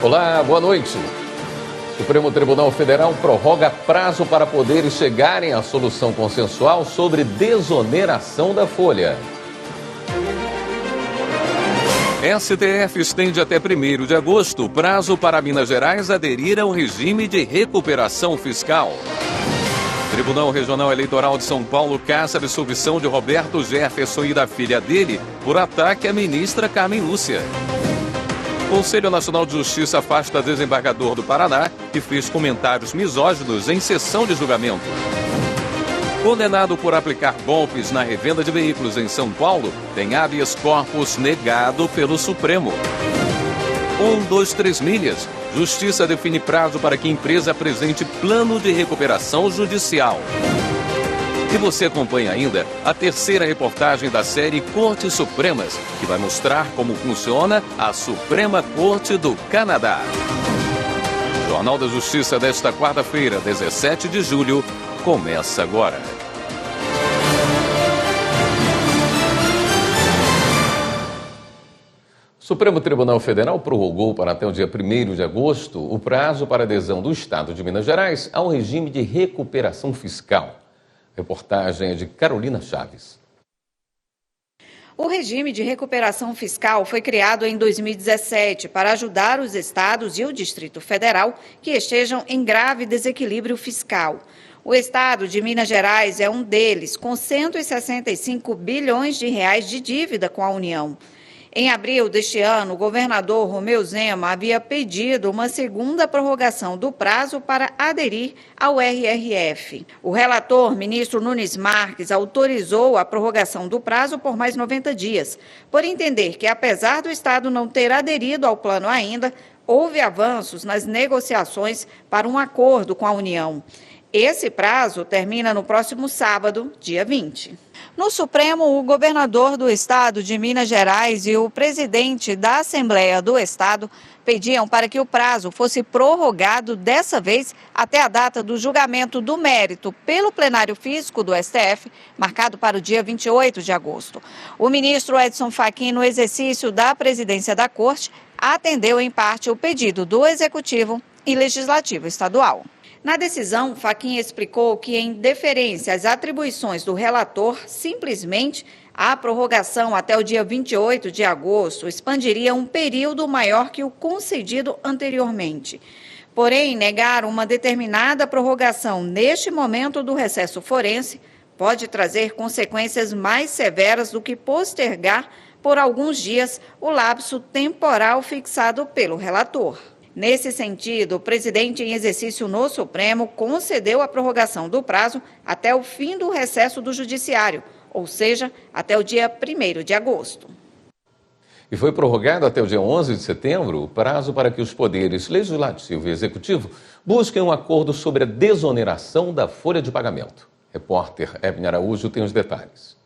Olá, boa noite. O Supremo Tribunal Federal prorroga prazo para poderes chegarem à solução consensual sobre desoneração da folha. STF estende até 1º de agosto o prazo para Minas Gerais aderir ao regime de recuperação fiscal. Tribunal Regional Eleitoral de São Paulo caça a absolvição de Roberto Jefferson e da filha dele por ataque à ministra Carmen Lúcia. Conselho Nacional de Justiça afasta desembargador do Paraná que fez comentários misóginos em sessão de julgamento. Condenado por aplicar golpes na revenda de veículos em São Paulo, tem habeas corpus negado pelo Supremo. 123 milhas. Justiça define prazo para que empresa apresente plano de recuperação judicial. E você acompanha ainda a 3ª reportagem da série Cortes Supremas, que vai mostrar como funciona a Suprema Corte do Canadá. Jornal da Justiça desta quarta-feira, 17 de julho, começa agora. O Supremo Tribunal Federal prorrogou para até o dia 1º de agosto o prazo para adesão do Estado de Minas Gerais ao regime de recuperação fiscal. Reportagem é de Carolina Chaves. O regime de recuperação fiscal foi criado em 2017 para ajudar os estados e o Distrito Federal que estejam em grave desequilíbrio fiscal. O estado de Minas Gerais é um deles, com 165 bilhões de reais de dívida com a União. Em abril deste ano, o governador Romeu Zema havia pedido uma segunda prorrogação do prazo para aderir ao RRF. O relator, ministro Nunes Marques, autorizou a prorrogação do prazo por mais 90 dias, por entender que, apesar do Estado não ter aderido ao plano ainda, houve avanços nas negociações para um acordo com a União. Esse prazo termina no próximo sábado, dia 20. No Supremo, o governador do estado de Minas Gerais e o presidente da Assembleia do Estado pediam para que o prazo fosse prorrogado dessa vez até a data do julgamento do mérito pelo plenário físico do STF, marcado para o dia 28 de agosto. O ministro Edson Fachin, no exercício da presidência da Corte, atendeu em parte o pedido do Executivo e Legislativo Estadual. Na decisão, Fachin explicou que, em deferência às atribuições do relator, simplesmente a prorrogação até o dia 28 de agosto expandiria um período maior que o concedido anteriormente. Porém, negar uma determinada prorrogação neste momento do recesso forense pode trazer consequências mais severas do que postergar por alguns dias o lapso temporal fixado pelo relator. Nesse sentido, o presidente em exercício no Supremo concedeu a prorrogação do prazo até o fim do recesso do Judiciário, ou seja, até o dia 1º de agosto. E foi prorrogado até o dia 11 de setembro o prazo para que os poderes Legislativo e Executivo busquem um acordo sobre a desoneração da folha de pagamento. Repórter Ebner Araújo tem os detalhes.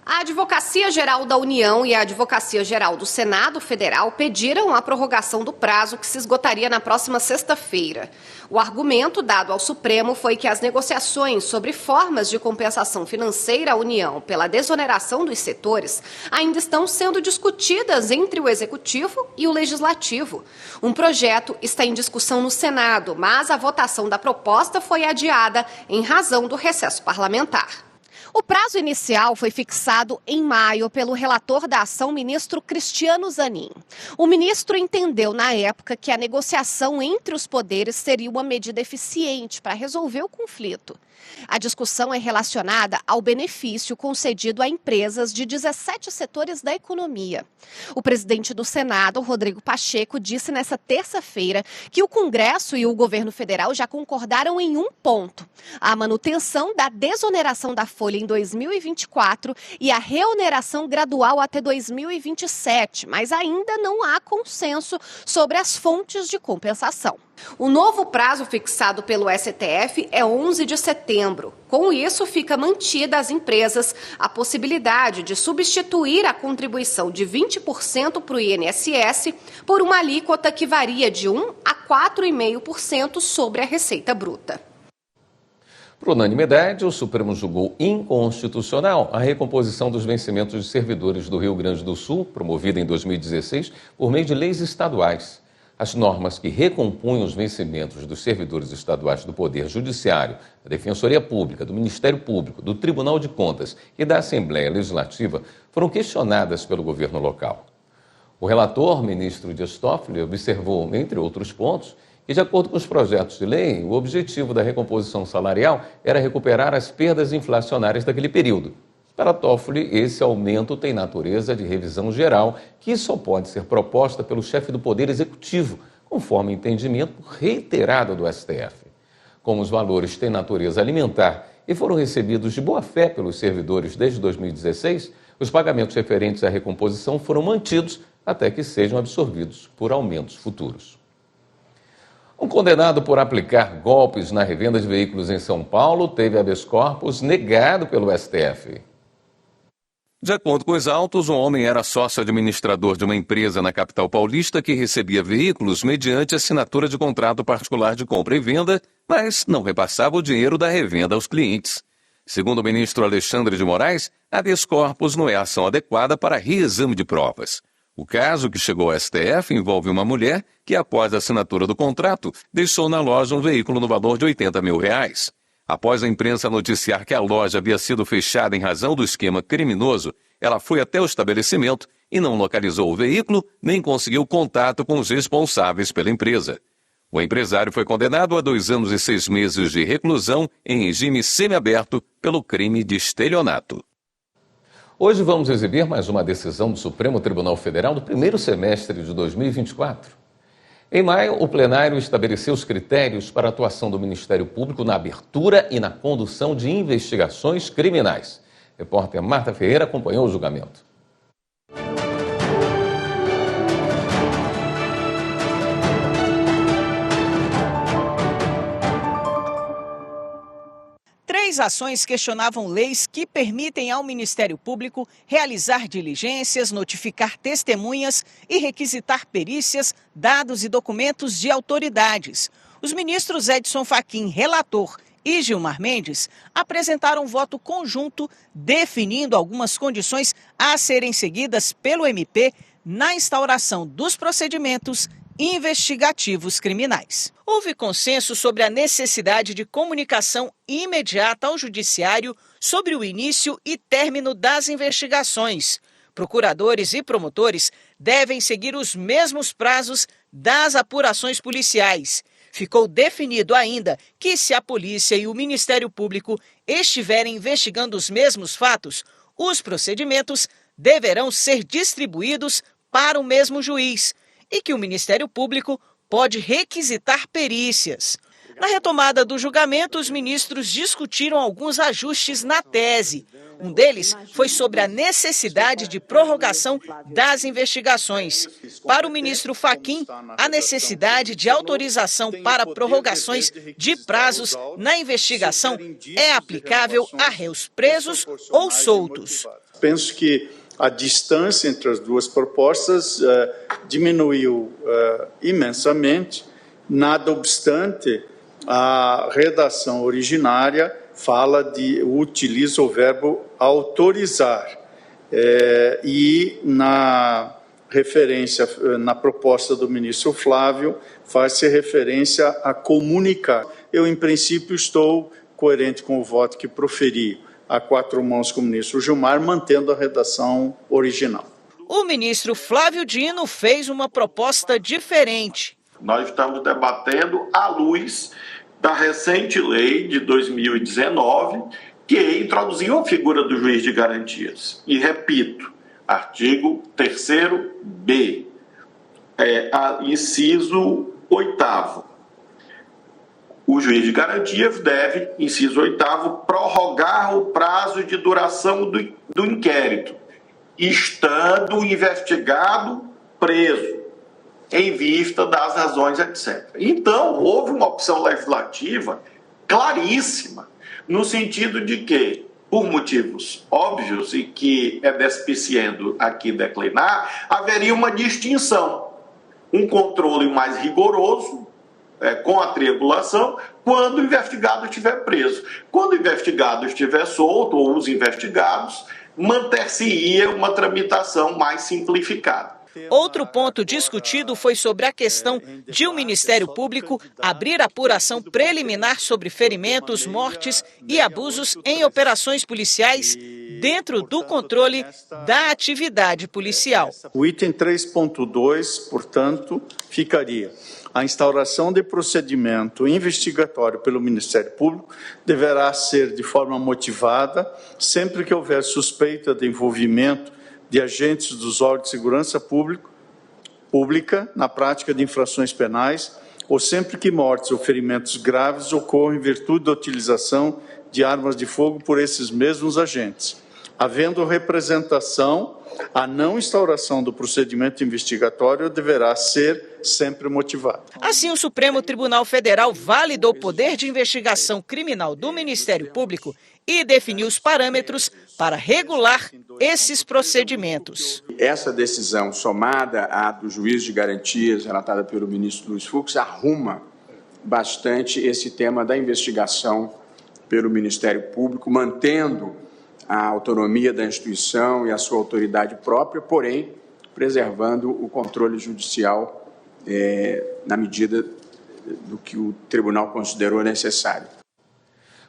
A Advocacia Geral da União e a Advocacia Geral do Senado Federal pediram a prorrogação do prazo que se esgotaria na próxima sexta-feira. O argumento dado ao Supremo foi que as negociações sobre formas de compensação financeira à União pela desoneração dos setores ainda estão sendo discutidas entre o Executivo e o Legislativo. Um projeto está em discussão no Senado, mas a votação da proposta foi adiada em razão do recesso parlamentar. O prazo inicial foi fixado em maio pelo relator da ação, ministro Cristiano Zanin. O ministro entendeu na época que a negociação entre os poderes seria uma medida eficiente para resolver o conflito. A discussão é relacionada ao benefício concedido a empresas de 17 setores da economia. O presidente do Senado, Rodrigo Pacheco, disse nesta terça-feira que o Congresso e o governo federal já concordaram em um ponto: a manutenção da desoneração da folha em 2024 e a reoneração gradual até 2027, mas ainda não há consenso sobre as fontes de compensação. O novo prazo fixado pelo STF é 11 de setembro. Com isso, fica mantida às empresas a possibilidade de substituir a contribuição de 20% para o INSS por uma alíquota que varia de 1 a 4,5% sobre a receita bruta. Por unanimidade, o Supremo julgou inconstitucional a recomposição dos vencimentos de servidores do Rio Grande do Sul, promovida em 2016 por meio de leis estaduais. As normas que recompunham os vencimentos dos servidores estaduais do Poder Judiciário, da Defensoria Pública, do Ministério Público, do Tribunal de Contas e da Assembleia Legislativa foram questionadas pelo governo local. O relator, ministro Dias Toffoli, observou, entre outros pontos, que, de acordo com os projetos de lei, o objetivo da recomposição salarial era recuperar as perdas inflacionárias daquele período. Para Toffoli, esse aumento tem natureza de revisão geral, que só pode ser proposta pelo chefe do Poder Executivo, conforme entendimento reiterado do STF. Como os valores têm natureza alimentar e foram recebidos de boa fé pelos servidores desde 2016, os pagamentos referentes à recomposição foram mantidos até que sejam absorvidos por aumentos futuros. Um condenado por aplicar golpes na revenda de veículos em São Paulo teve habeas corpus negado pelo STF. De acordo com os autos, o homem era sócio administrador de uma empresa na capital paulista que recebia veículos mediante assinatura de contrato particular de compra e venda, mas não repassava o dinheiro da revenda aos clientes. Segundo o ministro Alexandre de Moraes, habeas corpus não é a ação adequada para reexame de provas. O caso que chegou ao STF envolve uma mulher que, após a assinatura do contrato, deixou na loja um veículo no valor de R$80 mil. Após a imprensa noticiar que a loja havia sido fechada em razão do esquema criminoso, ela foi até o estabelecimento e não localizou o veículo nem conseguiu contato com os responsáveis pela empresa. O empresário foi condenado a 2 anos e 6 meses de reclusão em regime semiaberto pelo crime de estelionato. Hoje vamos exibir mais uma decisão do Supremo Tribunal Federal do primeiro semestre de 2024. Em maio, o plenário estabeleceu os critérios para a atuação do Ministério Público na abertura e na condução de investigações criminais. Repórter Marta Ferreira acompanhou o julgamento. Três ações questionavam leis que permitem ao Ministério Público realizar diligências, notificar testemunhas e requisitar perícias, dados e documentos de autoridades. Os ministros Edson Fachin, relator, e Gilmar Mendes apresentaram voto conjunto definindo algumas condições a serem seguidas pelo MP na instauração dos procedimentos investigativos criminais. Houve consenso sobre a necessidade de comunicação imediata ao Judiciário sobre o início e término das investigações. Procuradores e promotores devem seguir os mesmos prazos das apurações policiais. Ficou definido ainda que, se a polícia e o Ministério Público estiverem investigando os mesmos fatos, os procedimentos deverão ser distribuídos para o mesmo juiz e que o Ministério Público pode requisitar perícias. Na retomada do julgamento, os ministros discutiram alguns ajustes na tese. Um deles foi sobre a necessidade de prorrogação das investigações. Para o ministro Fachin, a necessidade de autorização para prorrogações de prazos na investigação é aplicável a réus presos ou soltos. Penso que a distância entre as duas propostas diminuiu imensamente. Nada obstante, a redação originária utiliza o verbo autorizar. E na referência, na proposta do ministro Flávio, faz-se referência a comunicar. Eu, em princípio, estou coerente com o voto que proferi a 4 mãos com o ministro Gilmar, mantendo a redação original. O ministro Flávio Dino fez uma proposta diferente. Nós estamos debatendo à luz da recente lei de 2019, que introduziu a figura do juiz de garantias. E repito, artigo 3º-B, inciso 8º. O juiz de garantias deve, inciso 8º, prorrogar o prazo de duração do inquérito, estando o investigado preso, em vista das razões, etc. Então, houve uma opção legislativa claríssima, no sentido de que, por motivos óbvios e que é despiciando aqui declinar, haveria uma distinção, um controle mais rigoroso, com a triangulação, quando o investigado estiver preso. Quando o investigado estiver solto, ou os investigados, manter-se-ia uma tramitação mais simplificada. Outro ponto discutido foi sobre a questão de o Ministério Público abrir apuração preliminar sobre ferimentos, mortes e abusos em operações policiais dentro do controle da atividade policial. O item 3.2, portanto, ficaria: a instauração de procedimento investigatório pelo Ministério Público deverá ser de forma motivada sempre que houver suspeita de envolvimento de agentes dos órgãos de segurança pública na prática de infrações penais ou sempre que mortes ou ferimentos graves ocorram em virtude da utilização de armas de fogo por esses mesmos agentes. Havendo representação, a não instauração do procedimento investigatório deverá ser sempre motivada. Assim, o Supremo Tribunal Federal validou o poder de investigação criminal do Ministério Público e definiu os parâmetros para regular esses procedimentos. Essa decisão, somada à do juiz de garantias relatada pelo ministro Luiz Fux, arruma bastante esse tema da investigação pelo Ministério Público, mantendo a autonomia da instituição e a sua autoridade própria, porém preservando o controle judicial na medida do que o tribunal considerou necessário.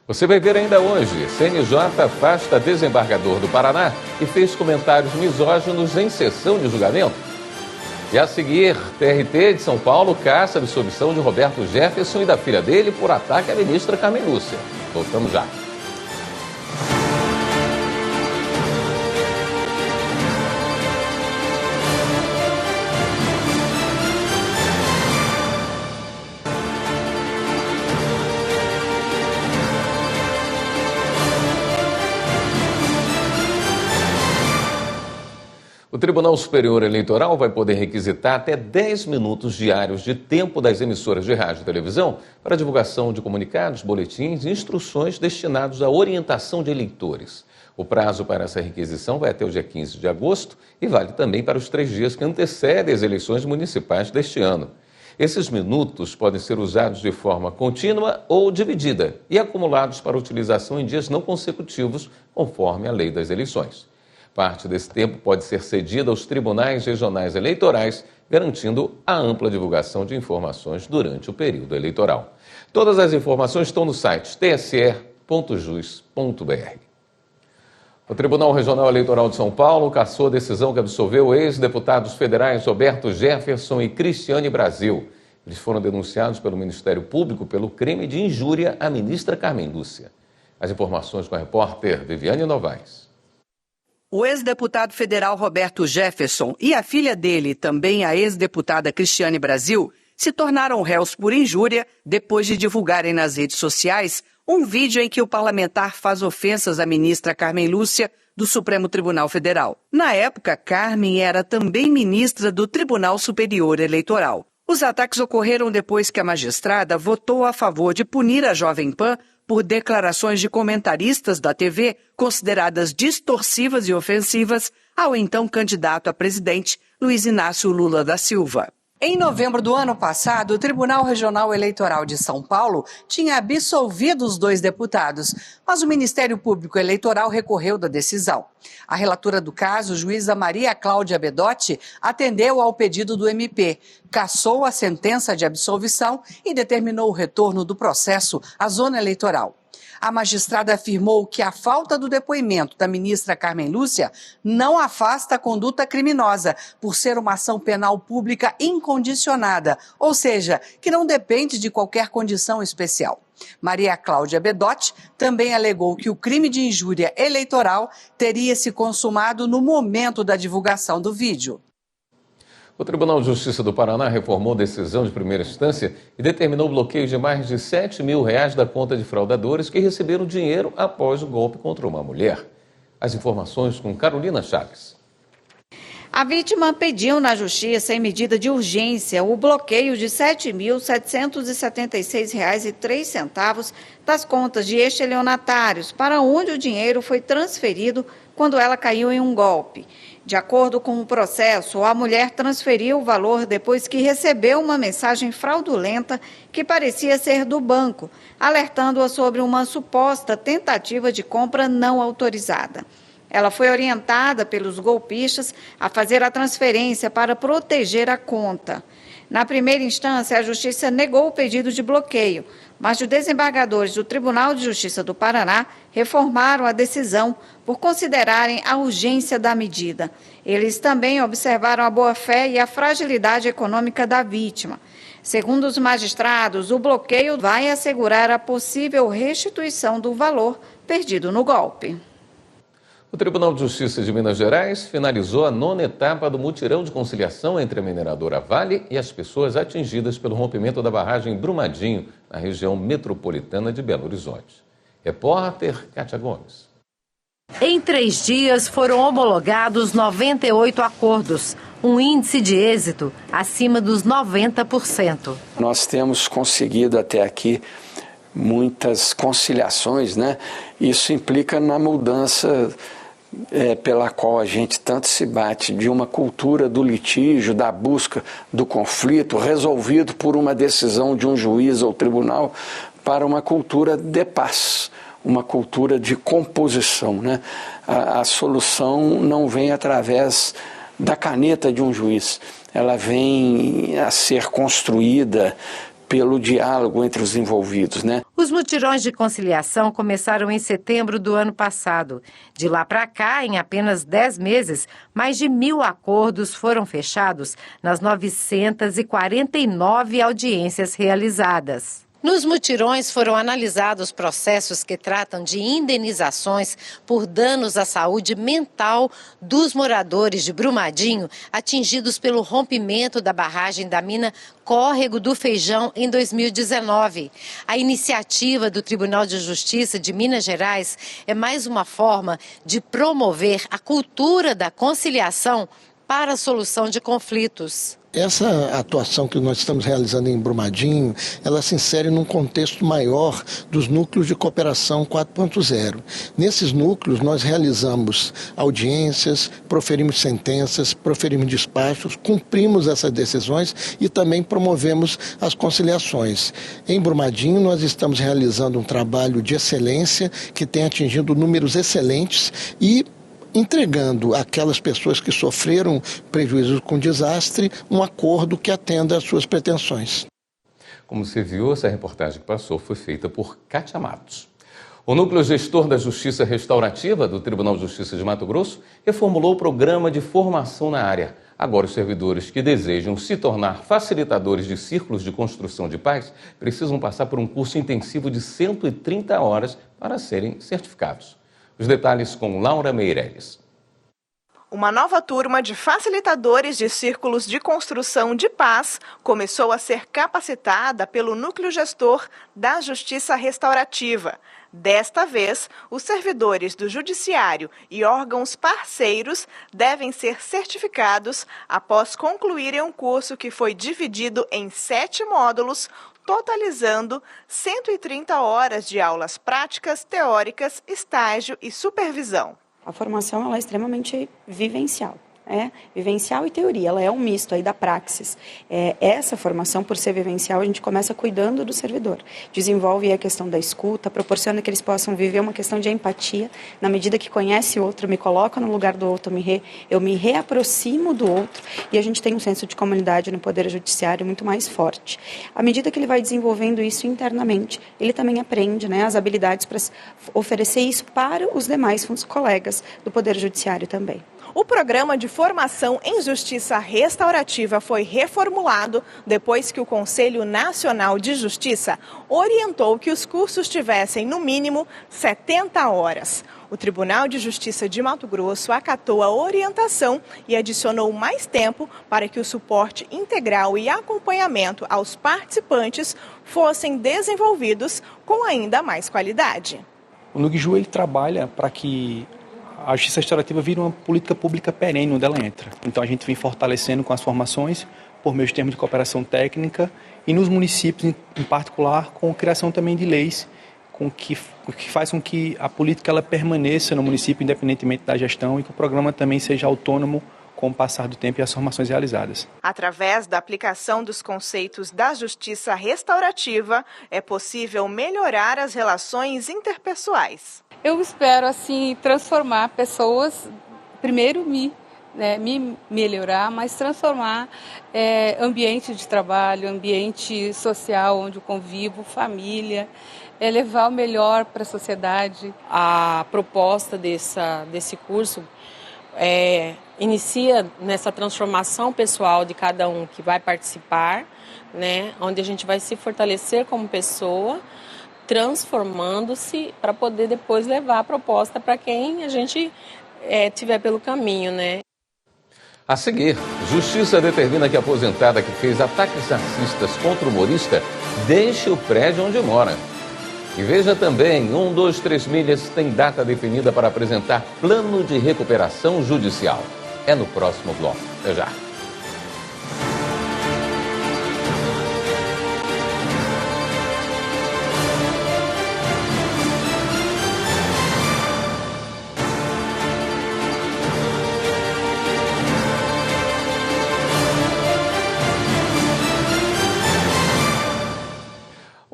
Você vai ver ainda hoje, CNJ afasta desembargador do Paraná e fez comentários misóginos em sessão de julgamento. E a seguir, TRT de São Paulo caça a absolvição de Roberto Jefferson e da filha dele por ataque à ministra Carmen Lúcia. Voltamos já. O Tribunal Superior Eleitoral vai poder requisitar até 10 minutos diários de tempo das emissoras de rádio e televisão para divulgação de comunicados, boletins e instruções destinados à orientação de eleitores. O prazo para essa requisição vai até o dia 15 de agosto e vale também para os 3 dias que antecedem as eleições municipais deste ano. Esses minutos podem ser usados de forma contínua ou dividida e acumulados para utilização em dias não consecutivos, conforme a lei das eleições. Parte desse tempo pode ser cedida aos tribunais regionais eleitorais, garantindo a ampla divulgação de informações durante o período eleitoral. Todas as informações estão no site tse.jus.br. O Tribunal Regional Eleitoral de São Paulo cassou a decisão que absolveu ex-deputados federais Roberto Jefferson e Cristiane Brasil. Eles foram denunciados pelo Ministério Público pelo crime de injúria à ministra Carmen Lúcia. As informações com a repórter Viviane Novaes. O ex-deputado federal Roberto Jefferson e a filha dele, também a ex-deputada Cristiane Brasil, se tornaram réus por injúria depois de divulgarem nas redes sociais um vídeo em que o parlamentar faz ofensas à ministra Carmen Lúcia, do Supremo Tribunal Federal. Na época, Carmen era também ministra do Tribunal Superior Eleitoral. Os ataques ocorreram depois que a magistrada votou a favor de punir a Jovem Pan por declarações de comentaristas da TV consideradas distorsivas e ofensivas ao então candidato a presidente Luiz Inácio Lula da Silva. Em novembro do ano passado, o Tribunal Regional Eleitoral de São Paulo tinha absolvido os 2 deputados, mas o Ministério Público Eleitoral recorreu da decisão. A relatora do caso, juíza Maria Cláudia Bedotti, atendeu ao pedido do MP, cassou a sentença de absolvição e determinou o retorno do processo à zona eleitoral. A magistrada afirmou que a falta do depoimento da ministra Carmen Lúcia não afasta a conduta criminosa, por ser uma ação penal pública incondicionada, ou seja, que não depende de qualquer condição especial. Maria Cláudia Bedotti também alegou que o crime de injúria eleitoral teria se consumado no momento da divulgação do vídeo. O Tribunal de Justiça do Paraná reformou decisão de primeira instância e determinou o bloqueio de mais de R$7 mil da conta de fraudadores que receberam dinheiro após o golpe contra uma mulher. As informações com Carolina Chaves. A vítima pediu na Justiça, em medida de urgência, o bloqueio de R$ 7.776,03 das contas de estelionatários, para onde o dinheiro foi transferido quando ela caiu em um golpe. De acordo com o processo, a mulher transferiu o valor depois que recebeu uma mensagem fraudulenta que parecia ser do banco, alertando-a sobre uma suposta tentativa de compra não autorizada. Ela foi orientada pelos golpistas a fazer a transferência para proteger a conta. Na primeira instância, a Justiça negou o pedido de bloqueio, mas os desembargadores do Tribunal de Justiça do Paraná reformaram a decisão por considerarem a urgência da medida. Eles também observaram a boa-fé e a fragilidade econômica da vítima. Segundo os magistrados, o bloqueio vai assegurar a possível restituição do valor perdido no golpe. O Tribunal de Justiça de Minas Gerais finalizou a 9ª etapa do mutirão de conciliação entre a mineradora Vale e as pessoas atingidas pelo rompimento da barragem Brumadinho, na região metropolitana de Belo Horizonte. Repórter Kátia Gomes. Em 3 dias foram homologados 98 acordos, um índice de êxito acima dos 90%. Nós temos conseguido até aqui muitas conciliações, né? Isso implica na mudança pela qual a gente tanto se bate, de uma cultura do litígio, da busca do conflito, resolvido por uma decisão de um juiz ou tribunal, para uma cultura de paz, uma cultura de composição, né? A solução não vem através da caneta de um juiz, ela vem a ser construída pelo diálogo entre os envolvidos, né? Os mutirões de conciliação começaram em setembro do ano passado. De lá para cá, em apenas 10 meses, mais de 1.000 acordos foram fechados nas 949 audiências realizadas. Nos mutirões foram analisados processos que tratam de indenizações por danos à saúde mental dos moradores de Brumadinho atingidos pelo rompimento da barragem da mina Córrego do Feijão em 2019. A iniciativa do Tribunal de Justiça de Minas Gerais é mais uma forma de promover a cultura da conciliação para a solução de conflitos. Essa atuação que nós estamos realizando em Brumadinho, ela se insere num contexto maior dos núcleos de cooperação 4.0. Nesses núcleos nós realizamos audiências, proferimos sentenças, proferimos despachos, cumprimos essas decisões e também promovemos as conciliações. Em Brumadinho nós estamos realizando um trabalho de excelência que tem atingido números excelentes e entregando àquelas pessoas que sofreram prejuízos com desastre um acordo que atenda às suas pretensões. Como você viu, essa reportagem que passou foi feita por Kátia Matos. O Núcleo Gestor da Justiça Restaurativa do Tribunal de Justiça de Mato Grosso reformulou o programa de formação na área. Agora, os servidores que desejam se tornar facilitadores de círculos de construção de paz precisam passar por um curso intensivo de 130 horas para serem certificados. Os detalhes com Laura Meireles. Uma nova turma de facilitadores de círculos de construção de paz começou a ser capacitada pelo Núcleo Gestor da Justiça Restaurativa. Desta vez, os servidores do Judiciário e órgãos parceiros devem ser certificados após concluírem um curso que foi dividido em 7 módulos, totalizando 130 horas de aulas práticas, teóricas, estágio e supervisão. A formação ela é extremamente vivencial. Vivencial e teoria, ela é um misto aí da praxis. Essa formação, por ser vivencial, a gente começa cuidando do servidor. Desenvolve a questão da escuta, proporciona que eles possam viver uma questão de empatia. Na medida que conhece o outro, me coloca no lugar do outro, eu me reaproximo do outro e a gente tem um senso de comunidade no Poder Judiciário muito mais forte. À medida que ele vai desenvolvendo isso internamente, ele também aprende as habilidades para oferecer isso para os demais colegas do Poder Judiciário também. O programa de formação em Justiça Restaurativa foi reformulado depois que o Conselho Nacional de Justiça orientou que os cursos tivessem, no mínimo, 70 horas. O Tribunal de Justiça de Mato Grosso acatou a orientação e adicionou mais tempo para que o suporte integral e acompanhamento aos participantes fossem desenvolvidos com ainda mais qualidade. O NUGJU ele trabalha para que a justiça restaurativa vira uma política pública perene onde ela entra. Então a gente vem fortalecendo com as formações, por meio de termos de cooperação técnica e nos municípios em particular com a criação também de leis que faz com que a política ela permaneça no município independentemente da gestão e que o programa também seja autônomo com o passar do tempo e as formações realizadas. Através da aplicação dos conceitos da justiça restaurativa, é possível melhorar as relações interpessoais. Eu espero, assim, transformar pessoas, primeiro me melhorar, mas transformar ambiente de trabalho, ambiente social onde eu convivo, família, levar o melhor para a sociedade. A proposta desse curso inicia nessa transformação pessoal de cada um que vai participar, né, onde a gente vai se fortalecer como pessoa, transformando-se para poder depois levar a proposta para quem a gente tiver pelo caminho, né? A seguir, Justiça determina que a aposentada que fez ataques racistas contra o humorista deixe o prédio onde mora. E veja também, 123 Milhas tem data definida para apresentar plano de recuperação judicial. É no próximo bloco. Até já.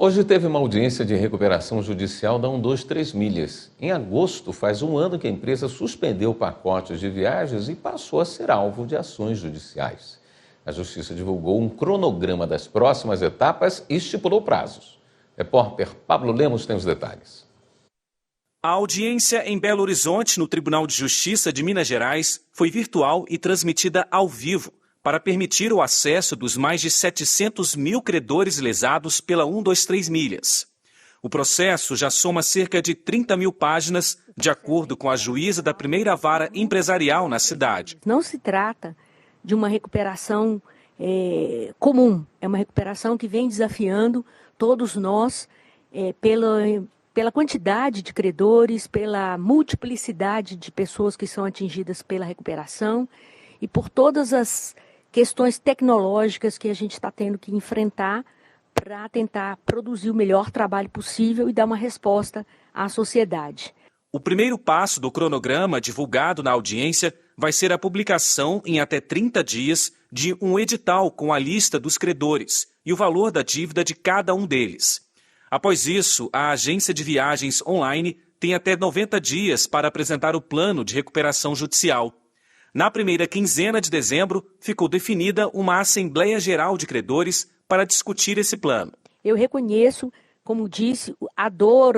Hoje teve uma audiência de recuperação judicial da 123 Milhas. Em agosto, faz um ano que a empresa suspendeu pacotes de viagens e passou a ser alvo de ações judiciais. A Justiça divulgou um cronograma das próximas etapas e estipulou prazos. Repórter Pablo Lemos tem os detalhes. A audiência em Belo Horizonte, no Tribunal de Justiça de Minas Gerais, foi virtual e transmitida ao vivo, para permitir o acesso dos mais de 700 mil credores lesados pela 123 Milhas. O processo já soma cerca de 30 mil páginas, de acordo com a juíza da primeira vara empresarial na cidade. Não se trata de uma recuperação comum, é uma recuperação que vem desafiando todos nós pela quantidade de credores, pela multiplicidade de pessoas que são atingidas pela recuperação e por todas as questões tecnológicas que a gente está tendo que enfrentar para tentar produzir o melhor trabalho possível e dar uma resposta à sociedade. O primeiro passo do cronograma divulgado na audiência vai ser a publicação em até 30 dias de um edital com a lista dos credores e o valor da dívida de cada um deles. Após isso, a agência de viagens online tem até 90 dias para apresentar o plano de recuperação judicial. Na primeira quinzena de dezembro, ficou definida uma Assembleia Geral de Credores para discutir esse plano. Eu reconheço, como disse, a dor,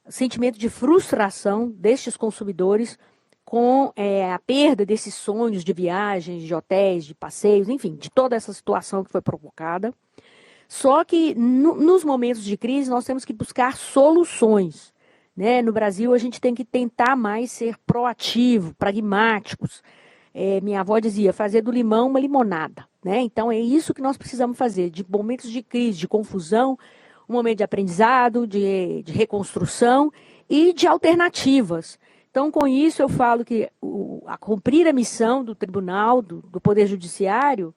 o sentimento de frustração destes consumidores com a perda desses sonhos de viagens, de hotéis, de passeios, enfim, de toda essa situação que foi provocada. Só que nos momentos de crise nós temos que buscar soluções. Né? No Brasil, a gente tem que tentar mais ser proativo, pragmáticos. Minha avó dizia, fazer do limão uma limonada. Né? Então, é isso que nós precisamos fazer, de momentos de crise, de confusão, um momento de aprendizado, de reconstrução e de alternativas. Então, com isso, eu falo que a cumprir a missão do tribunal, do Poder Judiciário,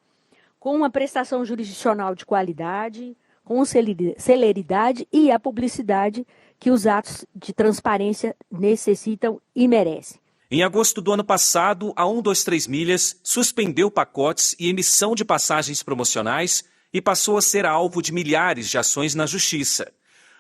com uma prestação jurisdicional de qualidade, com celeridade e a publicidade que os atos de transparência necessitam e merecem. Em agosto do ano passado, a 123 Milhas suspendeu pacotes e emissão de passagens promocionais e passou a ser alvo de milhares de ações na Justiça.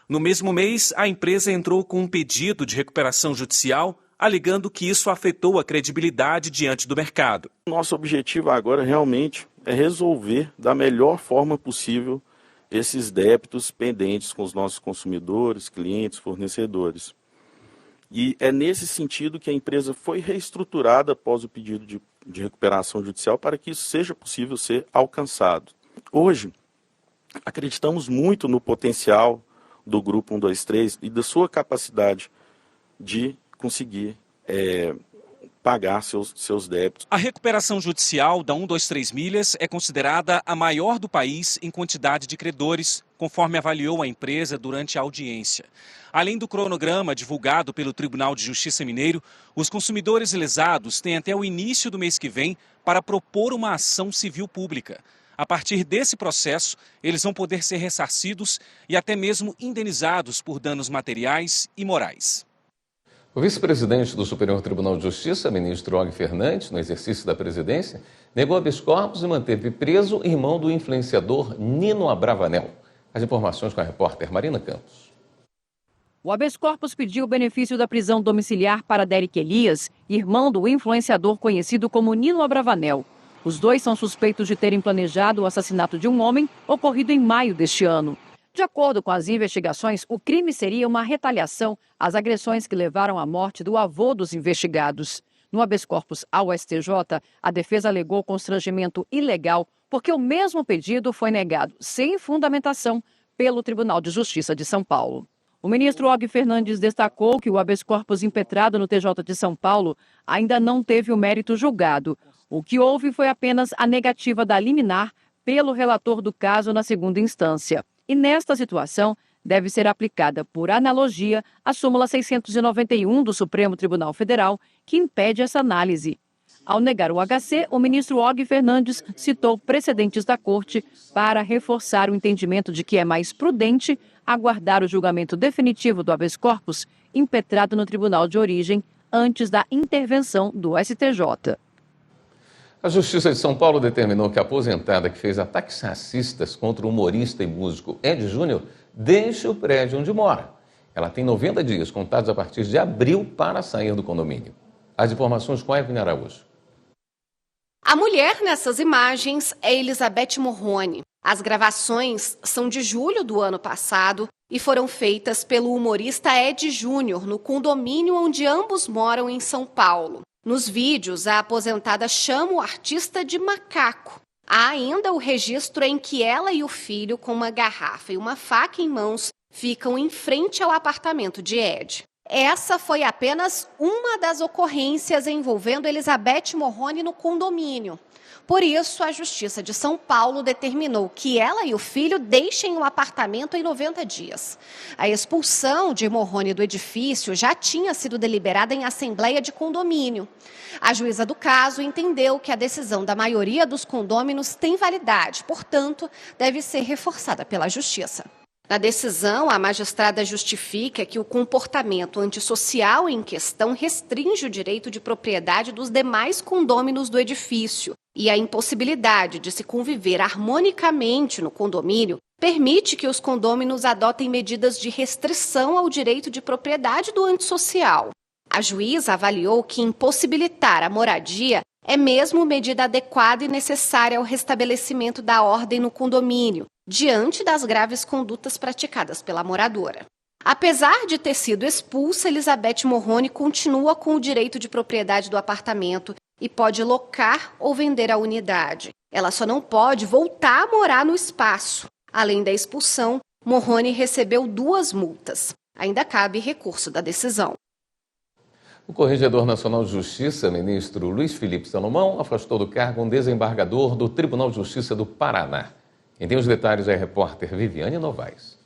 No mesmo mês, a empresa entrou com um pedido de recuperação judicial, alegando que isso afetou a credibilidade diante do mercado. Nosso objetivo agora realmente é resolver da melhor forma possível esses débitos pendentes com os nossos consumidores, clientes, fornecedores. E é nesse sentido que a empresa foi reestruturada após o pedido de recuperação judicial para que isso seja possível ser alcançado. Hoje, acreditamos muito no potencial do Grupo 123 e da sua capacidade de conseguir pagar seus débitos. A recuperação judicial da 123 Milhas é considerada a maior do país em quantidade de credores, conforme avaliou a empresa durante a audiência. Além do cronograma divulgado pelo Tribunal de Justiça Mineiro, os consumidores lesados têm até o início do mês que vem para propor uma ação civil pública. A partir desse processo, eles vão poder ser ressarcidos e até mesmo indenizados por danos materiais e morais. O vice-presidente do Superior Tribunal de Justiça, ministro Og Fernandes, no exercício da presidência, negou habeas corpus e manteve preso irmão do influenciador Nino Abravanel. As informações com a repórter Marina Campos. O habeas corpus pediu o benefício da prisão domiciliar para Derek Elias, irmão do influenciador conhecido como Nino Abravanel. Os dois são suspeitos de terem planejado o assassinato de um homem ocorrido em maio deste ano. De acordo com as investigações, o crime seria uma retaliação às agressões que levaram à morte do avô dos investigados. No habeas corpus ao STJ, a defesa alegou constrangimento ilegal porque o mesmo pedido foi negado sem fundamentação pelo Tribunal de Justiça de São Paulo. O ministro Og Fernandes destacou que o habeas corpus impetrado no TJ de São Paulo ainda não teve o mérito julgado. O que houve foi apenas a negativa da liminar pelo relator do caso na segunda instância. E nesta situação, deve ser aplicada por analogia a súmula 691 do Supremo Tribunal Federal, que impede essa análise. Ao negar o HC, o ministro Og Fernandes citou precedentes da Corte para reforçar o entendimento de que é mais prudente aguardar o julgamento definitivo do habeas corpus impetrado no tribunal de origem antes da intervenção do STJ. A Justiça de São Paulo determinou que a aposentada que fez ataques racistas contra o humorista e músico Ed Júnior deixe o prédio onde mora. Ela tem 90 dias contados a partir de abril para sair do condomínio. As informações com a Evelyn Araújo. A mulher nessas imagens é Elizabeth Morrone. As gravações são de julho do ano passado e foram feitas pelo humorista Ed Júnior no condomínio onde ambos moram em São Paulo. Nos vídeos, a aposentada chama o artista de macaco. Há ainda o registro em que ela e o filho, com uma garrafa e uma faca em mãos, ficam em frente ao apartamento de Ed. Essa foi apenas uma das ocorrências envolvendo Elizabeth Morrone no condomínio. Por isso, a Justiça de São Paulo determinou que ela e o filho deixem o apartamento em 90 dias. A expulsão de Morrone do edifício já tinha sido deliberada em assembleia de condomínio. A juíza do caso entendeu que a decisão da maioria dos condôminos tem validade, portanto, deve ser reforçada pela Justiça. Na decisão, a magistrada justifica que o comportamento antissocial em questão restringe o direito de propriedade dos demais condôminos do edifício e a impossibilidade de se conviver harmonicamente no condomínio permite que os condôminos adotem medidas de restrição ao direito de propriedade do antissocial. A juíza avaliou que impossibilitar a moradia é mesmo medida adequada e necessária ao restabelecimento da ordem no condomínio, diante das graves condutas praticadas pela moradora. Apesar de ter sido expulsa, Elizabeth Morrone continua com o direito de propriedade do apartamento e pode locar ou vender a unidade. Ela só não pode voltar a morar no espaço. Além da expulsão, Morrone recebeu 2 multas. Ainda cabe recurso da decisão. O Corregedor Nacional de Justiça, ministro Luiz Felipe Salomão, afastou do cargo um desembargador do Tribunal de Justiça do Paraná. Quem tem os detalhes é a repórter Viviane Novaes.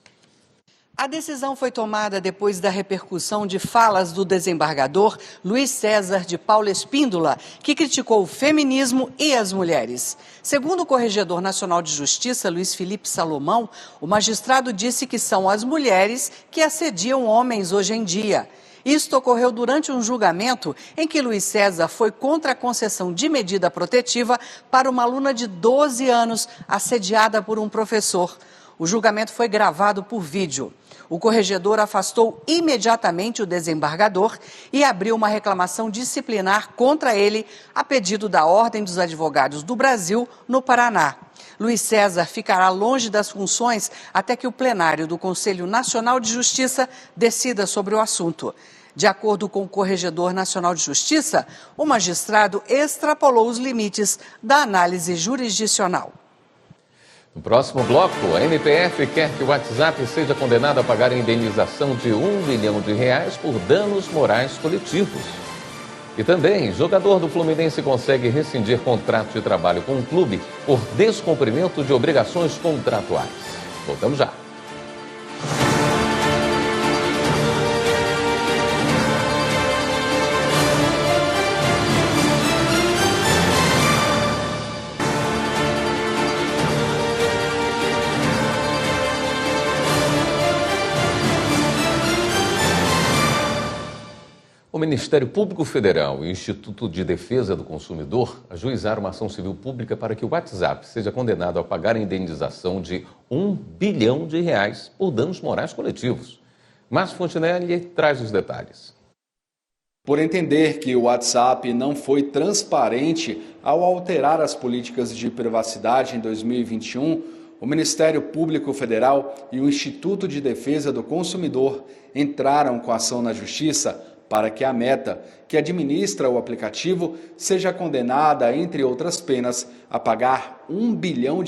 A decisão foi tomada depois da repercussão de falas do desembargador Luiz César de Paula Espíndola, que criticou o feminismo e as mulheres. Segundo o Corregedor Nacional de Justiça, Luiz Felipe Salomão, o magistrado disse que são as mulheres que assediam homens hoje em dia. Isto ocorreu durante um julgamento em que Luiz César foi contra a concessão de medida protetiva para uma aluna de 12 anos assediada por um professor. O julgamento foi gravado por vídeo. O corregedor afastou imediatamente o desembargador e abriu uma reclamação disciplinar contra ele a pedido da Ordem dos Advogados do Brasil, no Paraná. Luiz César ficará longe das funções até que o plenário do Conselho Nacional de Justiça decida sobre o assunto. De acordo com o Corregedor Nacional de Justiça, o magistrado extrapolou os limites da análise jurisdicional. No próximo bloco, a MPF quer que o WhatsApp seja condenado a pagar a indenização de R$1 bilhão por danos morais coletivos. E também, jogador do Fluminense consegue rescindir contrato de trabalho com o clube por descumprimento de obrigações contratuais. Voltamos já. O Ministério Público Federal e o Instituto de Defesa do Consumidor ajuizaram uma ação civil pública para que o WhatsApp seja condenado a pagar a indenização de R$1 bilhão por danos morais coletivos. Márcio Fontinelli traz os detalhes. Por entender que o WhatsApp não foi transparente ao alterar as políticas de privacidade em 2021, o Ministério Público Federal e o Instituto de Defesa do Consumidor entraram com ação na Justiça para que a Meta, que administra o aplicativo, seja condenada, entre outras penas, a pagar R$1 bilhão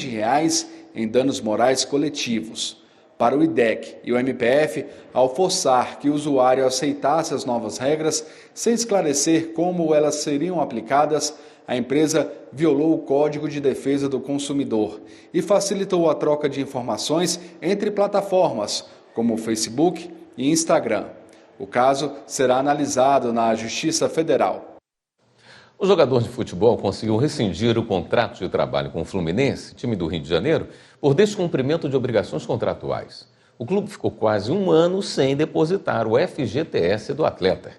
em danos morais coletivos. Para o IDEC e o MPF, ao forçar que o usuário aceitasse as novas regras, sem esclarecer como elas seriam aplicadas, a empresa violou o Código de Defesa do Consumidor e facilitou a troca de informações entre plataformas, como o Facebook e Instagram. O caso será analisado na Justiça Federal. O jogador de futebol conseguiu rescindir o contrato de trabalho com o Fluminense, time do Rio de Janeiro, por descumprimento de obrigações contratuais. O clube ficou quase um ano sem depositar o FGTS do atleta.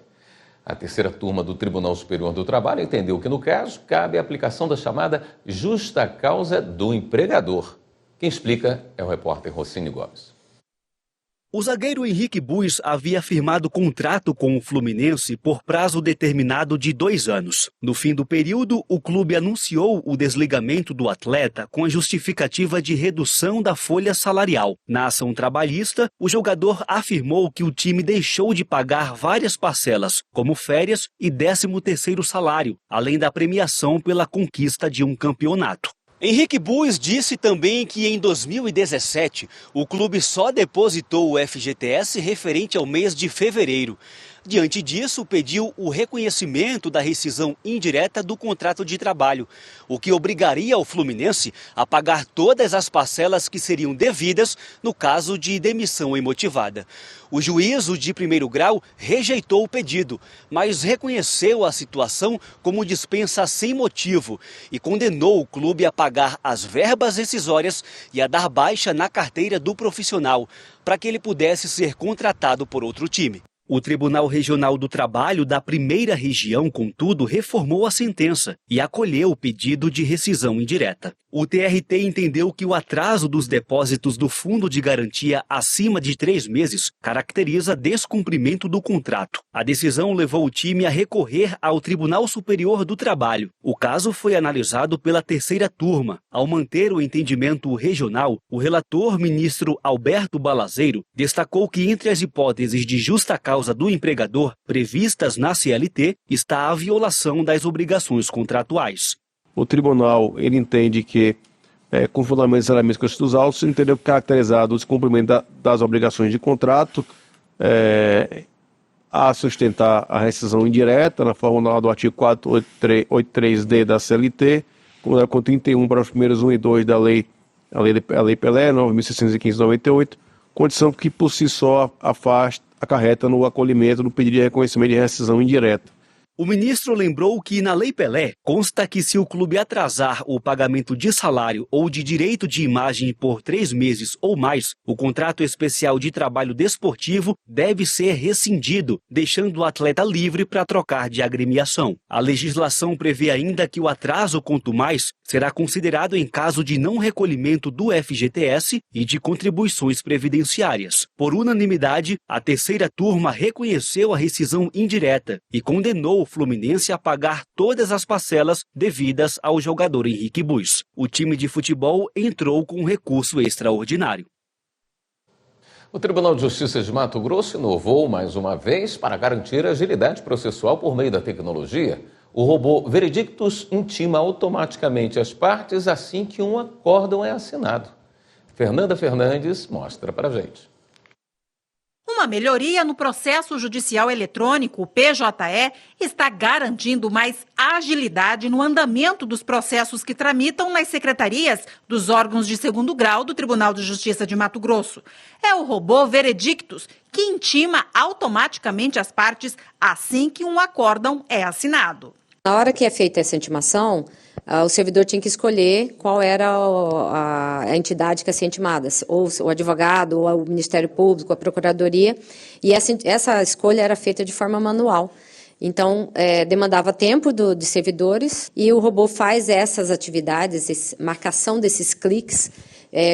A terceira turma do Tribunal Superior do Trabalho entendeu que, no caso, cabe a aplicação da chamada justa causa do empregador. Quem explica é o repórter Rossini Gomes. O zagueiro Henrique Bues havia firmado contrato com o Fluminense por prazo determinado de 2 anos. No fim do período, o clube anunciou o desligamento do atleta com a justificativa de redução da folha salarial. Na ação trabalhista, o jogador afirmou que o time deixou de pagar várias parcelas, como férias e 13º salário, além da premiação pela conquista de um campeonato. Henrique Bues disse também que em 2017 o clube só depositou o FGTS referente ao mês de fevereiro. Diante disso, pediu o reconhecimento da rescisão indireta do contrato de trabalho, o que obrigaria o Fluminense a pagar todas as parcelas que seriam devidas no caso de demissão imotivada. O juízo de primeiro grau rejeitou o pedido, mas reconheceu a situação como dispensa sem motivo e condenou o clube a pagar as verbas rescisórias e a dar baixa na carteira do profissional, para que ele pudesse ser contratado por outro time. O Tribunal Regional do Trabalho da Primeira Região, contudo, reformou a sentença e acolheu o pedido de rescisão indireta. O TRT entendeu que o atraso dos depósitos do Fundo de Garantia acima de 3 meses caracteriza descumprimento do contrato. A decisão levou o time a recorrer ao Tribunal Superior do Trabalho. O caso foi analisado pela terceira turma. Ao manter o entendimento regional, o relator, ministro Alberto Balazeiro, destacou que entre as hipóteses de justa causa do empregador previstas na CLT está a violação das obrigações contratuais. O tribunal ele entende que, com fundamentos elementos constitucionais, entendeu que caracterizado o descumprimento das obrigações de contrato, a sustentar a rescisão indireta na forma do artigo 483-D da CLT, com 31 para os primeiros 1 e 2 da Lei Pelé, 9.615/98, condição que por si só acarreta no acolhimento do pedido de reconhecimento de rescisão indireta. O ministro lembrou que na Lei Pelé consta que se o clube atrasar o pagamento de salário ou de direito de imagem por 3 meses ou mais, o contrato especial de trabalho desportivo deve ser rescindido, deixando o atleta livre para trocar de agremiação. A legislação prevê ainda que o atraso contumaz será considerado em caso de não recolhimento do FGTS e de contribuições previdenciárias. Por unanimidade, a terceira turma reconheceu a rescisão indireta e condenou o Fluminense a pagar todas as parcelas devidas ao jogador Henrique Bues. O time de futebol entrou com um recurso extraordinário. O Tribunal de Justiça de Mato Grosso inovou mais uma vez para garantir agilidade processual por meio da tecnologia. O robô Veredictus intima automaticamente as partes assim que um acórdão é assinado. Fernanda Fernandes mostra para a gente. Uma melhoria no processo judicial eletrônico, o PJE, está garantindo mais agilidade no andamento dos processos que tramitam nas secretarias dos órgãos de segundo grau do Tribunal de Justiça de Mato Grosso. É o robô Veredictus, que intima automaticamente as partes assim que um acórdão é assinado. Na hora que é feita essa intimação, o servidor tinha que escolher qual era a entidade que ia ser intimada, ou o advogado, ou o Ministério Público, a Procuradoria, e essa escolha era feita de forma manual. Então, demandava tempo de servidores e o robô faz essas atividades, marcação desses cliques,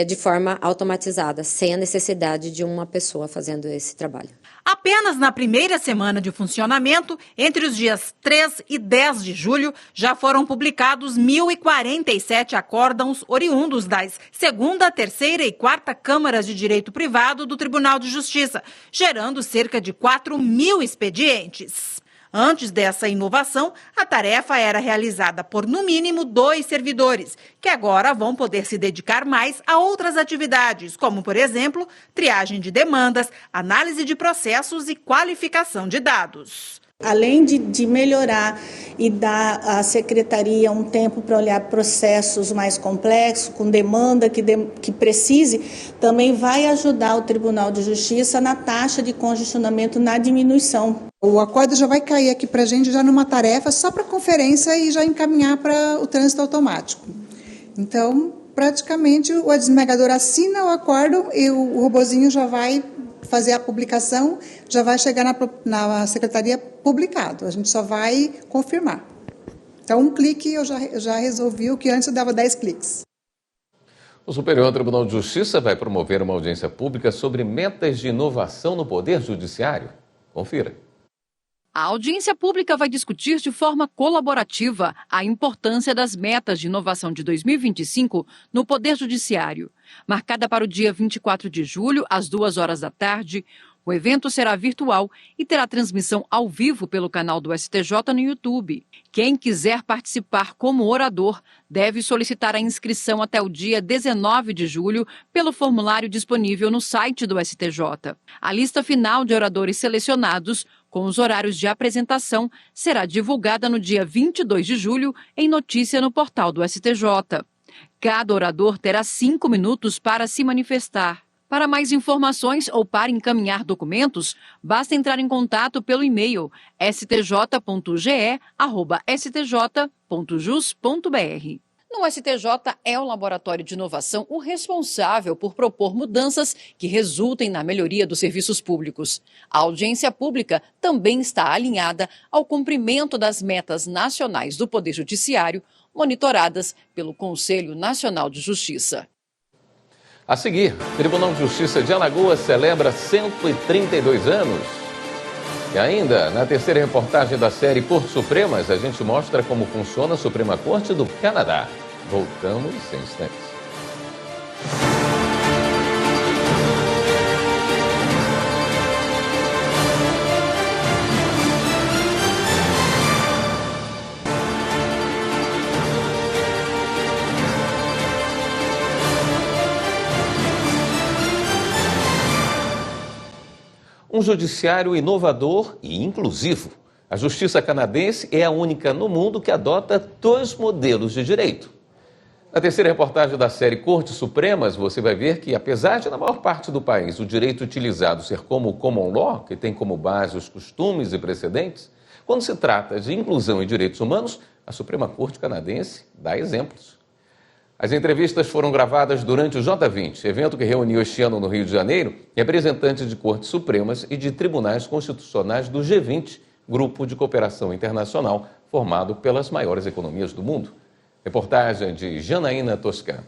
de forma automatizada, sem a necessidade de uma pessoa fazendo esse trabalho. Apenas na primeira semana de funcionamento, entre os dias 3 e 10 de julho, já foram publicados 1.047 acórdãos oriundos das 2ª, 3ª e 4ª Câmaras de Direito Privado do Tribunal de Justiça, gerando cerca de 4.000 expedientes. Antes dessa inovação, a tarefa era realizada por, no mínimo, 2 servidores, que agora vão poder se dedicar mais a outras atividades, como, por exemplo, triagem de demandas, análise de processos e qualificação de dados. Além de melhorar e dar à secretaria um tempo para olhar processos mais complexos, com demanda que precise, também vai ajudar o Tribunal de Justiça na taxa de congestionamento na diminuição. O acordo já vai cair aqui para a gente já numa tarefa só para conferência e já encaminhar para o trânsito automático. Então, praticamente, o desembargador assina o acordo e o robozinho já vai fazer a publicação, já vai chegar na secretaria publicado. A gente só vai confirmar. Então, um clique eu já resolvi o que antes eu dava 10 cliques. O Superior Tribunal de Justiça vai promover uma audiência pública sobre metas de inovação no Poder Judiciário. Confira. A audiência pública vai discutir de forma colaborativa a importância das metas de inovação de 2025 no Poder Judiciário. Marcada para o dia 24 de julho, às 2h da tarde, o evento será virtual e terá transmissão ao vivo pelo canal do STJ no YouTube. Quem quiser participar como orador deve solicitar a inscrição até o dia 19 de julho pelo formulário disponível no site do STJ. A lista final de oradores selecionados, com os horários de apresentação, será divulgada no dia 22 de julho em notícia no portal do STJ. Cada orador terá 5 minutos para se manifestar. Para mais informações ou para encaminhar documentos, basta entrar em contato pelo e-mail stj.ge@stj.jus.br. No STJ, é o Laboratório de Inovação o responsável por propor mudanças que resultem na melhoria dos serviços públicos. A audiência pública também está alinhada ao cumprimento das metas nacionais do Poder Judiciário, monitoradas pelo Conselho Nacional de Justiça. A seguir, o Tribunal de Justiça de Alagoas celebra 132 anos. E ainda, na terceira reportagem da série Cortes Supremas, a gente mostra como funciona a Suprema Corte do Canadá. Voltamos em instantes. Um judiciário inovador e inclusivo. A justiça canadense é a única no mundo que adota 2 modelos de direito. Na terceira reportagem da série Cortes Supremas, você vai ver que, apesar de, na maior parte do país, o direito utilizado ser como o common law, que tem como base os costumes e precedentes, quando se trata de inclusão em direitos humanos, a Suprema Corte canadense dá exemplos. As entrevistas foram gravadas durante o J20, evento que reuniu este ano no Rio de Janeiro representantes de Cortes Supremas e de tribunais constitucionais do G20, grupo de cooperação internacional formado pelas maiores economias do mundo. Reportagem de Janaína Toscan.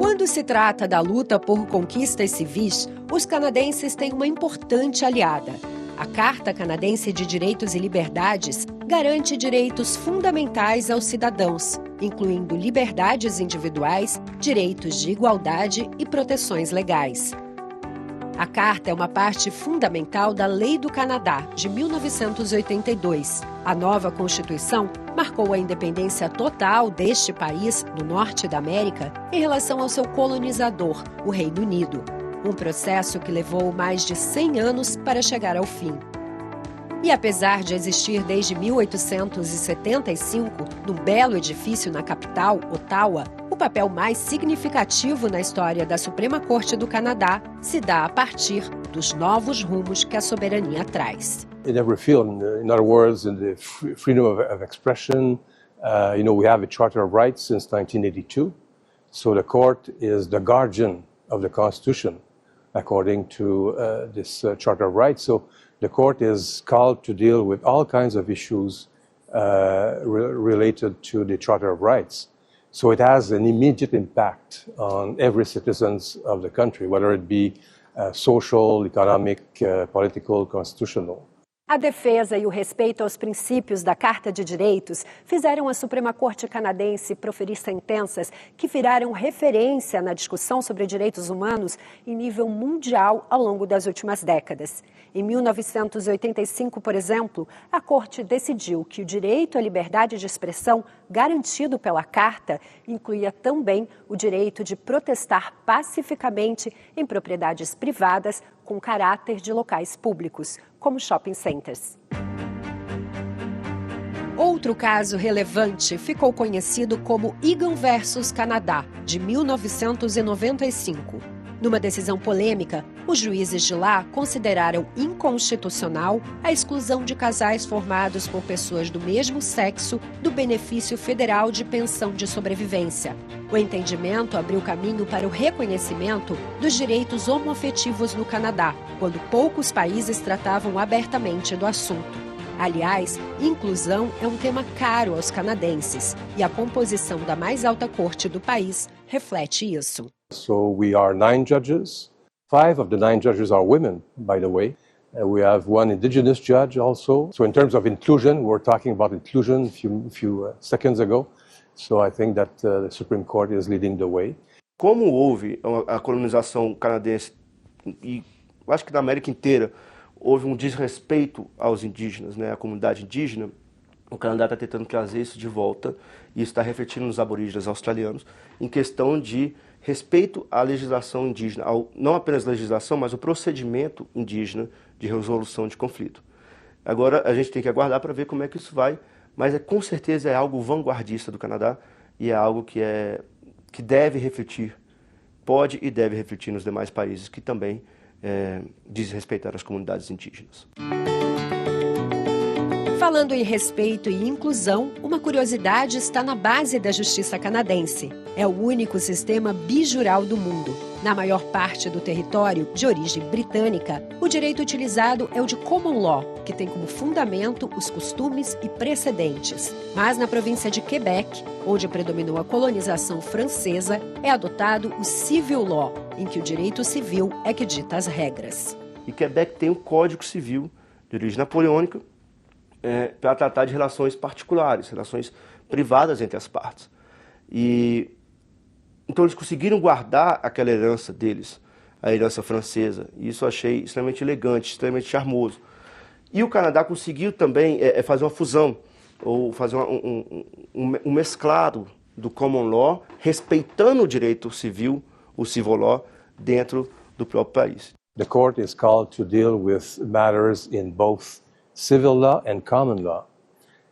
Quando se trata da luta por conquistas civis, os canadenses têm uma importante aliada. A Carta Canadense de Direitos e Liberdades garante direitos fundamentais aos cidadãos, incluindo liberdades individuais, direitos de igualdade e proteções legais. A Carta é uma parte fundamental da Lei do Canadá, de 1982. A nova Constituição marcou a independência total deste país, no norte da América, em relação ao seu colonizador, o Reino Unido. Um processo que levou mais de 100 anos para chegar ao fim. E apesar de existir desde 1875, num belo edifício na capital, Ottawa, o papel mais significativo na história da Suprema Corte do Canadá se dá a partir dos novos rumos que a soberania traz. In every field, in other words, in the freedom of expression, We have a Charter of Rights since 1982, so the court is the guardian of the Constitution, according to this Charter of Rights. So the court is called to deal with all kinds of issues related to the Charter of Rights. So it has an immediate impact on every citizen of the country, whether it be social, economic, political, constitutional. A defesa e o respeito aos princípios da Carta de Direitos fizeram a Suprema Corte canadense proferir sentenças que viraram referência na discussão sobre direitos humanos em nível mundial ao longo das últimas décadas. Em 1985, por exemplo, a Corte decidiu que o direito à liberdade de expressão garantido pela Carta incluía também o direito de protestar pacificamente em propriedades privadas com caráter de locais públicos, como shopping centers. Outro caso relevante ficou conhecido como Egan versus Canadá, de 1995. Numa decisão polêmica, os juízes de lá consideraram inconstitucional a exclusão de casais formados por pessoas do mesmo sexo do benefício federal de pensão de sobrevivência. O entendimento abriu caminho para o reconhecimento dos direitos homoafetivos no Canadá, quando poucos países tratavam abertamente do assunto. Aliás, inclusão é um tema caro aos canadenses e a composição da mais alta corte do país reflete isso. So we are 9 judges. 5 of the 9 judges are women, by the way. We have one indigenous judge also. So in terms of inclusion, we were talking about inclusion a few seconds ago. So I think that the Supreme Court is leading the way. Como houve a colonização canadense, e acho que na América inteira, houve um desrespeito aos indígenas, à comunidade indígena, o Canadá está tentando trazer isso de volta, e isso está refletindo nos aborígenes australianos, em questão de respeito à legislação indígena, não apenas a legislação, mas o procedimento indígena de resolução de conflito. Agora a gente tem que aguardar para ver como é que isso vai, mas com certeza é algo vanguardista do Canadá e é algo que deve refletir, pode e deve refletir nos demais países que também desrespeitar as comunidades indígenas. Falando em respeito e inclusão, uma curiosidade está na base da justiça canadense. É o único sistema bijural do mundo. Na maior parte do território, de origem britânica, o direito utilizado é o de common law, que tem como fundamento os costumes e precedentes. Mas na província de Quebec, onde predominou a colonização francesa, é adotado o civil law, em que o direito civil é que dita as regras. E Quebec tem um Código Civil de origem napoleônica, para tratar de relações particulares, relações privadas entre as partes. Então eles conseguiram guardar aquela herança deles, a herança francesa, e isso eu achei extremamente elegante, extremamente charmoso. E o Canadá conseguiu também fazer uma fusão, ou fazer um mesclado do common law, respeitando o direito civil, o civil law, dentro do próprio país. The court is called to deal with matters in both civil law and common law,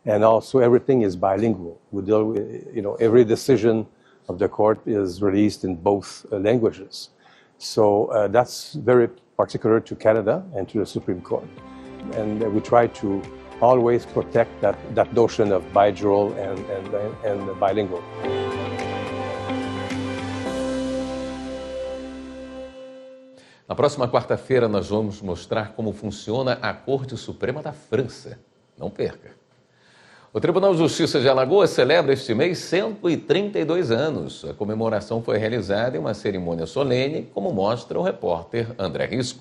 and also everything is bilingual. We deal with, every decision of the court is released in both languages. So that's very particular to Canada and to the Supreme Court. And we try to always protect that notion of bijural and bilingual. Na próxima quarta-feira nós vamos mostrar como funciona a Corte Suprema da França. Não perca! O Tribunal de Justiça de Alagoas celebra este mês 132 anos. A comemoração foi realizada em uma cerimônia solene, como mostra o repórter André Risco.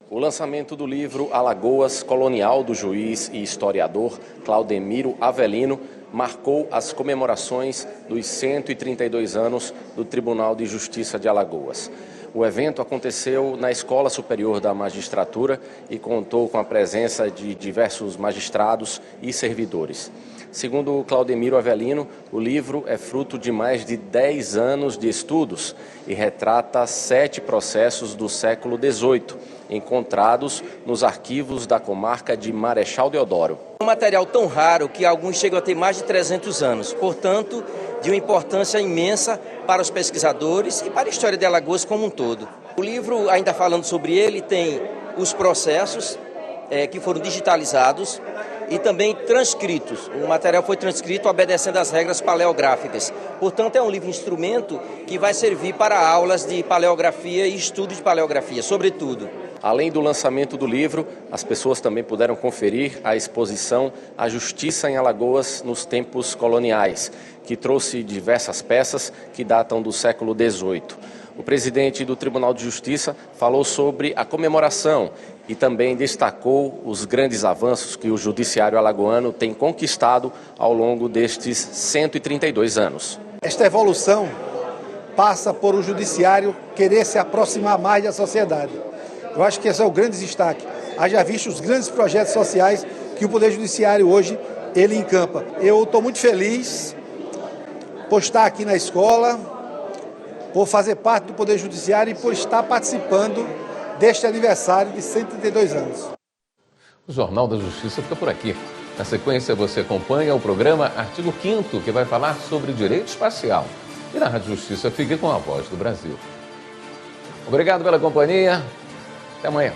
O lançamento do livro Alagoas Colonial, do juiz e historiador Claudemiro Avelino, marcou as comemorações dos 132 anos do Tribunal de Justiça de Alagoas. O evento aconteceu na Escola Superior da Magistratura e contou com a presença de diversos magistrados e servidores. Segundo Claudemiro Avelino, o livro é fruto de mais de 10 anos de estudos e retrata 7 processos do século XVIII, encontrados nos arquivos da comarca de Marechal Deodoro. Um material tão raro que alguns chegam a ter mais de 300 anos, portanto, de uma importância imensa para os pesquisadores e para a história de Alagoas como um todo. O livro, ainda falando sobre ele, tem os processos que foram digitalizados, e também transcritos. O material foi transcrito obedecendo às regras paleográficas. Portanto, é um livro-instrumento que vai servir para aulas de paleografia e estudo de paleografia, sobretudo. Além do lançamento do livro, as pessoas também puderam conferir a exposição A Justiça em Alagoas nos Tempos Coloniais, que trouxe diversas peças que datam do século XVIII. O presidente do Tribunal de Justiça falou sobre a comemoração e também destacou os grandes avanços que o judiciário alagoano tem conquistado ao longo destes 132 anos. Esta evolução passa por o judiciário querer se aproximar mais da sociedade. Eu acho que esse é o grande destaque. Haja visto os grandes projetos sociais que o Poder Judiciário hoje ele encampa. Eu estou muito feliz por estar aqui na escola, por fazer parte do Poder Judiciário e por estar participando deste aniversário de 132 anos. O Jornal da Justiça fica por aqui. Na sequência, você acompanha o programa Artigo 5º, que vai falar sobre direito espacial. E na Rádio Justiça, fique com a Voz do Brasil. Obrigado pela companhia. Até amanhã.